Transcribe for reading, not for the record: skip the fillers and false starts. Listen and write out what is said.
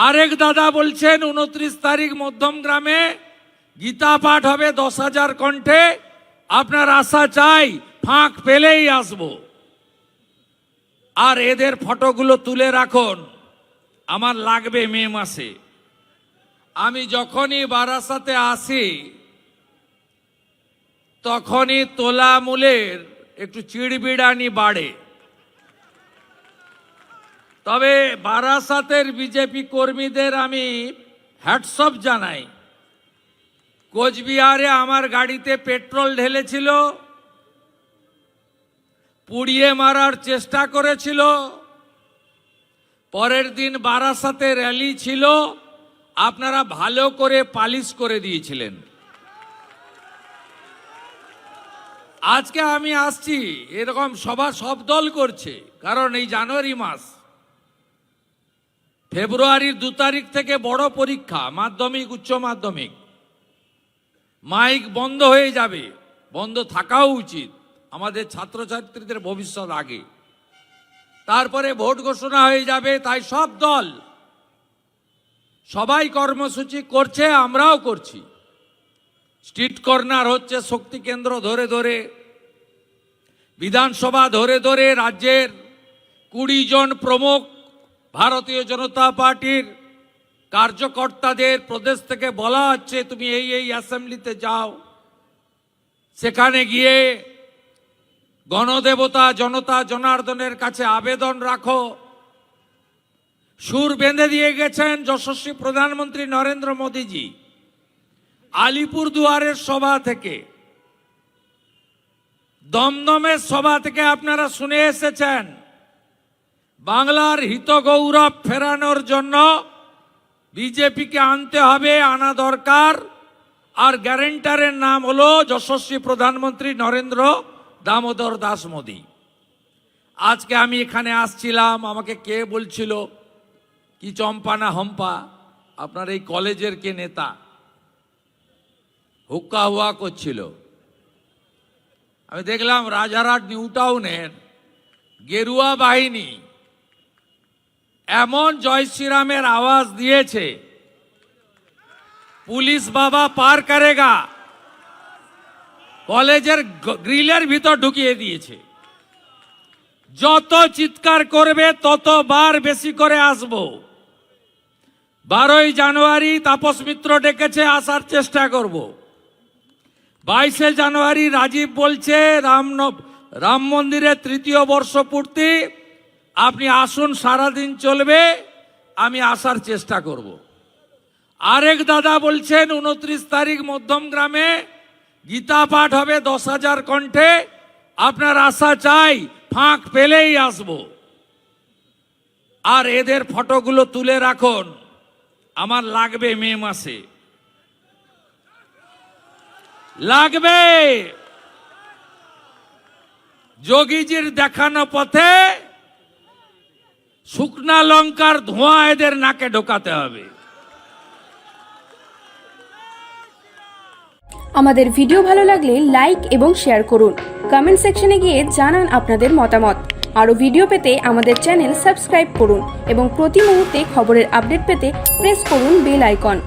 আরেক দাদা বলছেন 29 তারিখ মধ্যম গ্রামে গীতা পাঠ হবে 10,000 কণ্ঠে, আপনার আশা চাই, ফাঁক পেলেই আসবো। আর এদের ফটোগুলো তুলে রাখুন, আমার লাগবে মে মাসে। আমি যখনই বারাসাতে আসি তখনই তোলা মূলের একটু চিড়বিড়ানি বাড়ে। তবে বারাসাতের বিজেপি কর্মীদের আমি হ্যাটসঅপ জানাই। কোচবিহারে আমার গাড়িতে পেট্রোল ঢেলেছিল, পুড়িয়ে মারার চেষ্টা করেছিল। পরের দিন বারাসাতে র্যালি ছিল, আপনারা ভালো করে পালিশ করে দিয়েছিলেন। আজকে আমি আসছি, এরকম সভা সব দল করছে, কারণ এই জানুয়ারি মাস, ফেব্রুয়ারির 2 তারিখ থেকে বড় পরীক্ষা, মাধ্যমিক উচ্চ মাধ্যমিক। মাইক বন্ধ হয়ে যাবে, বন্ধ থাকাও উচিত, আমাদের ছাত্রছাত্রীদের ভবিষ্যৎ আগে। তারপরে ভোট ঘোষণা হয়ে যাবে, তাই সব দল সবাই কর্মসূচি করছে, আমরাও করছি। স্ট্রিট কর্নার হচ্ছে, শক্তি কেন্দ্র ধরে ধরে, বিধানসভা ধরে ধরে, রাজ্যের 20 জন প্রমুখ ভারতীয় জনতা পার্টির কার্যকর্তাদের প্রদেশ থেকে বলা হচ্ছে তুমি এই অ্যাসেম্বলিতে যাও, সেখানে গিয়ে গণদেবতা জনতা জনার্দনের কাছে আবেদন রাখো। সুর বেঁধে দিয়ে গেছেন যশস্বী প্রধানমন্ত্রী নরেন্দ্র মোদীজি। আলিপুরদুয়ারের সভা থেকে, দমদমের সভা থেকে আপনারা শুনে এসেছেন, বাংলার হিত গৌরব ফেরানোর জন্য বিজেপিকে আনতে হবে, আনা দরকার। আর গ্যারেন্টারের নাম হলো যশস্বী প্রধানমন্ত্রী নরেন্দ্র দামোদর দাস মোদী। আজকে আমি এখানে আসছিলাম, আমাকে কে বলছিল কি চম্পা না হম্পা, আপনার এই কলেজের কে নেতা, হুক্কা হুয়া করছিল। আমি দেখলাম রাজারহাট নিউ টাউনের গেরুয়া বাহিনী এমন জয় শ্রীরামের আওয়াজ দিয়েছে, পুলিশ বাবা পার করেগা, কলেজের গ্রিলের ভিতর ঢুকিয়ে দিয়েছে। যত চিৎকার করবে ততবার বেশি করে আসব। 12ই জানুয়ারি তাপস মিত্র ডেকেছে, আসার চেষ্টা করব। 22শে জানুয়ারি রাজীব বলছে রাম মন্দিরের 3য় বর্ষপূর্তি, আপনি আসুন, সারাদিন চলবে, আমি আসার চেষ্টা করব। আরেক দাদা বলছেন 29 তারিখ মধ্যম গ্রামে গীতা পাঠ হবে 10,000 কণ্ঠে, আপনার আশা চাই, ফাঁক পেলেই আসব। আর এদের ফটোগুলো তুলে রাখুন, আমার লাগবে মে মাসে, লাগবে। যোগীজির দেখানো পথে শুকনা লঙ্কার ধোঁয়া এদের নাকে ঢোকাতে হবে। আমাদের ভিডিও ভালো লাগলে লাইক এবং শেয়ার করুন। কমেন্ট সেকশনে গিয়ে জানান আপনাদের মতামত। আরও ভিডিও পেতে আমাদের চ্যানেল সাবস্ক্রাইব করুন এবং প্রতি মুহূর্তে খবরের আপডেট পেতে প্রেস করুন বেল আইকন।